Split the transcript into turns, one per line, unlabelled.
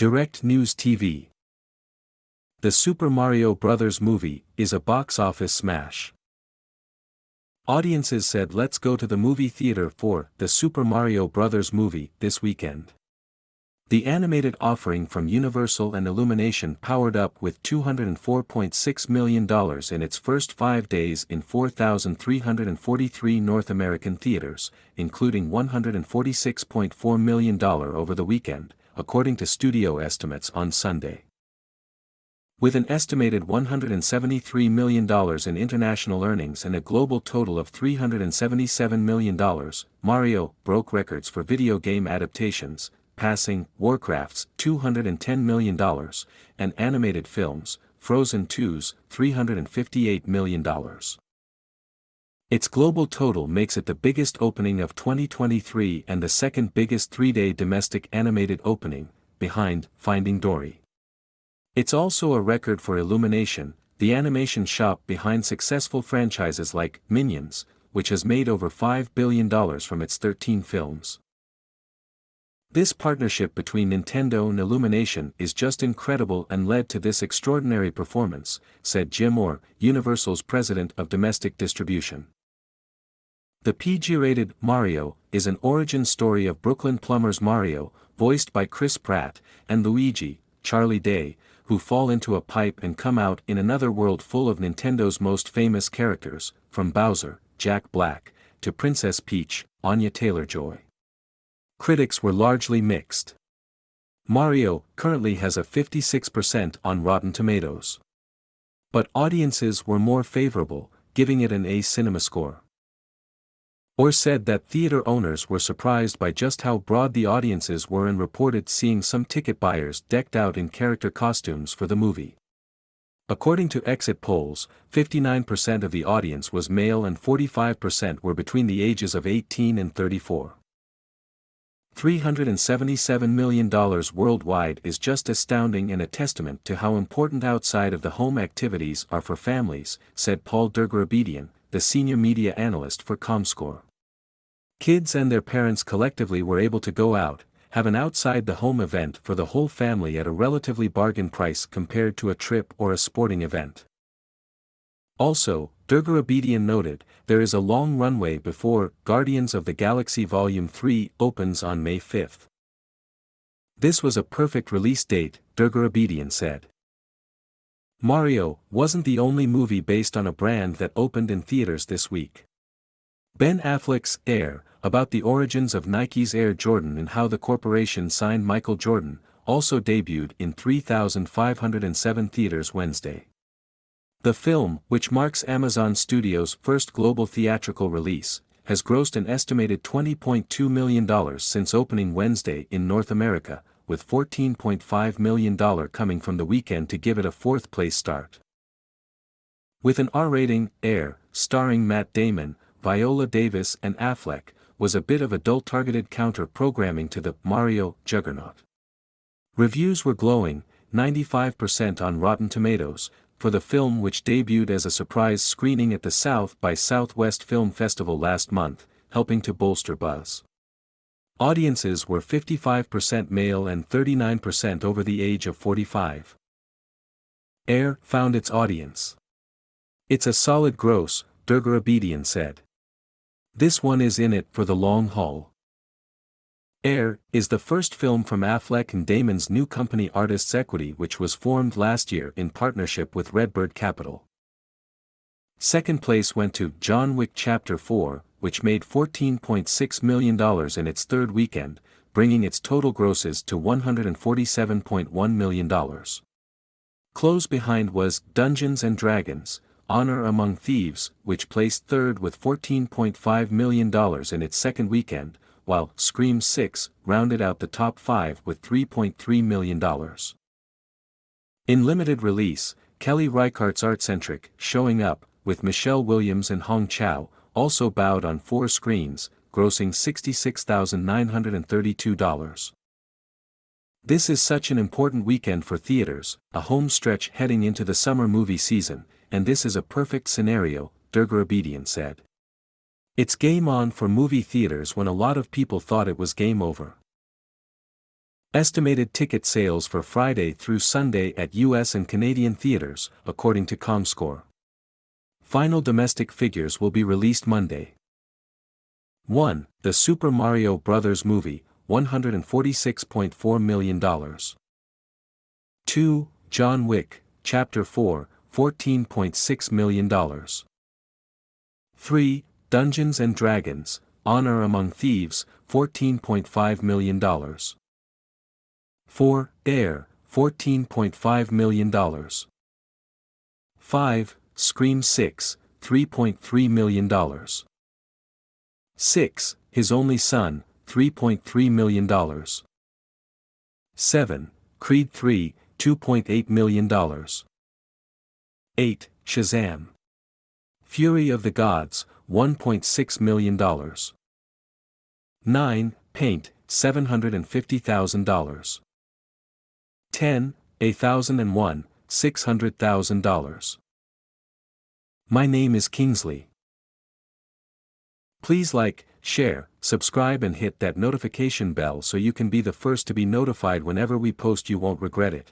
Direct News TV. The Super Mario Bros. Movie is a box office smash. Audiences said let's go to the movie theater for the Super Mario Bros. Movie this weekend. The animated offering from Universal and Illumination powered up with $204.6 million in its first 5 days in 4,343 North American theaters, including $146.4 million over the weekend, according to studio estimates on Sunday. With an estimated $173 million in international earnings and a global total of $377 million, Mario broke records for video game adaptations, passing Warcraft's $210 million, and animated films, Frozen 2's $358 million. Its global total makes it the biggest opening of 2023 and the second biggest three-day domestic animated opening, behind Finding Dory. It's also a record for Illumination, the animation shop behind successful franchises like Minions, which has made over $5 billion from its 13 films. This partnership between Nintendo and Illumination is just incredible and led to this extraordinary performance, said Jim Orr, Universal's president of domestic distribution. The PG-rated Mario is an origin story of Brooklyn Plumbers Mario, voiced by Chris Pratt, and Luigi, Charlie Day, who fall into a pipe and come out in another world full of Nintendo's most famous characters, from Bowser, Jack Black, to Princess Peach, Anya Taylor-Joy. Critics were largely mixed. Mario currently has a 56% on Rotten Tomatoes. But audiences were more favorable, giving it an A cinema score. Orr said that theater owners were surprised by just how broad the audiences were and reported seeing some ticket buyers decked out in character costumes for the movie. According to exit polls, 59% of the audience was male and 45% were between the ages of 18 and 34. $377 million worldwide is just astounding and a testament to how important outside-of-the-home activities are for families, said Paul Dergarabedian, the senior media analyst for Comscore. Kids and their parents collectively were able to go out, have an outside-the-home event for the whole family at a relatively bargain price compared to a trip or a sporting event. Also, Dergarabedian noted, there is a long runway before Guardians of the Galaxy Volume 3 opens on May 5. This was a perfect release date, Dergarabedian said. Mario wasn't the only movie based on a brand that opened in theaters this week. Ben Affleck's Air, about the origins of Nike's Air Jordan and how the corporation signed Michael Jordan, also debuted in 3,507 theaters Wednesday. The film, which marks Amazon Studios' first global theatrical release, has grossed an estimated $20.2 million since opening Wednesday in North America, with $14.5 million coming from the weekend to give it a fourth-place start. With an R rating, Air, starring Matt Damon, Viola Davis and Affleck, was a bit of adult-targeted counter-programming to the Mario juggernaut. Reviews were glowing, 95% on Rotten Tomatoes, for the film, which debuted as a surprise screening at the South by Southwest Film Festival last month, helping to bolster buzz. Audiences were 55% male and 39% over the age of 45. Air found its audience. It's a solid gross, Dergarabedian said. This one is in it for the long haul. Air is the first film from Affleck and Damon's new company Artists Equity, which was formed last year in partnership with Redbird Capital. Second place went to John Wick Chapter 4, which made $14.6 million in its third weekend, bringing its total grosses to $147.1 million. Close behind was Dungeons & Dragons: Honor Among Thieves, which placed third with $14.5 million in its second weekend, while Scream 6 rounded out the top 5 with $3.3 million. In limited release, Kelly Reichardt's art-centric Showing Up, with Michelle Williams and Hong Chow, also bowed on 4 screens, grossing $66,932. This is such an important weekend for theaters, a home stretch heading into the summer movie season, and this is a perfect scenario, Dergarabedian said. It's game on for movie theaters when a lot of people thought it was game over. Estimated ticket sales for Friday through Sunday at US and Canadian theaters, according to Comscore. Final domestic figures will be released Monday. 1. The Super Mario Bros. Movie, $146.4 million. 2. John Wick, Chapter 4, $14.6 million. 3. Dungeons & Dragons, Honor Among Thieves, $14.5 million. 4. Air, $14.5 million. 5. Scream 6, $3.3 million. 6. His Only Son, $3.3 million. 7. Creed 3, $2.8 million. 8. Shazam! Fury of the Gods, $1.6 million. 9. Paint, $750,000. 10. A 1001, $600,000. My name is Kingsley. Please like, share, subscribe and hit that notification bell so you can be the first to be notified whenever we post. You won't regret it.